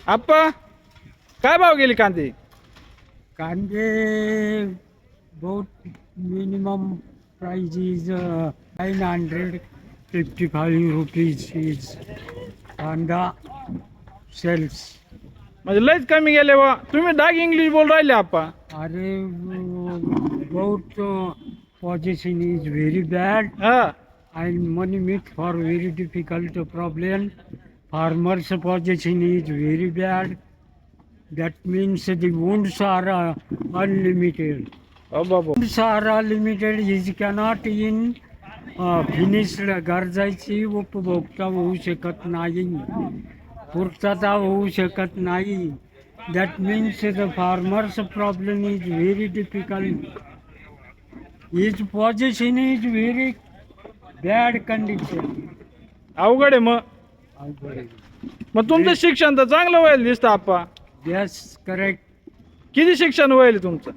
आप्पा काय भाव गेली कांदे? कांदे बहुत minimum price is 955 rupees is कांदा सेल्स. म्हणजे लयच कमी गेले बा. तुम्ही डाग इंग्लिश बोल राहिले आप्पा. अरे बहुत पोजिशन इज व्हेरी बॅड हा and money meet for very difficult problem. Farmers' position is very bad. That means the wounds are unlimited. बाबा Wounds are unlimited. He cannot in finished गरजाची उपभोक्ता होऊ शकत नाही, पूर्तता होऊ शकत नाही. That means the farmers' problem is very difficult. His position is very bad condition. अवघड आहे मग. मग तुमचं शिक्षण तर चांगलं व्हायला दिसतं आप्पा. Yes, correct. किती शिक्षण व्हायला तुमचं?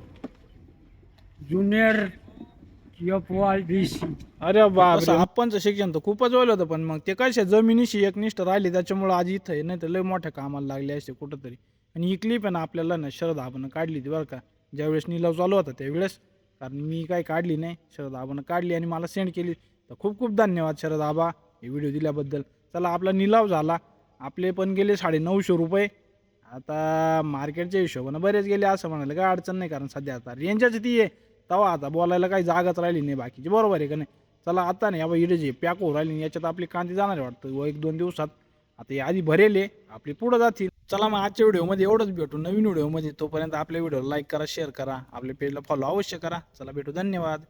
Junior FYBC. अरे बाप, आप्पांचं शिक्षण तर खूपच व्हायला होतं, पण मग ते कशा जमिनीशी एकनिष्ठ राहिले त्याच्यामुळे आज इथं आहे, नाही तर लय मोठ्या कामाला लागले असते कुठंतरी. आणि ही क्लिप आहे ना आपल्याला ना शरद आबानं काढली होती बरं का, ज्यावेळेस निलाव चालू होता त्यावेळेस. कारण मी काय काढली नाही, शरद आबानं काढली आणि मला सेंड केली. तर खूप खूप धन्यवाद शरद आबा हे व्हिडिओ दिल्याबद्दल. चला आपला निलाव झाला, आपले पण गेले 950 रुपये. आता मार्केटच्या हिशोबानं बरेच गेले असं म्हणाले काय अडचण नाही, कारण सध्या आता रेंजच ती आहे तेव्हा आता बोलायला काही जागाच राहिली नाही बाकीची. बरोबर आहे का नाही? चला आता नाही बाबा इडे जे पॅक होऊ राहिली याच्यात आपली कांदे जाणार आहे वाटतं 1-2 दिवसात. आता या आधी भरेले आपली पुढं जातील. चला मग आजच्या व्हिडिओमध्ये एवढंच, भेटू नवीन व्हिडिओमध्ये. तोपर्यंत आपल्या व्हिडिओला लाईक करा, शेअर करा, आपल्या पेजला फॉलो अवश्य करा. चला भेटू, धन्यवाद.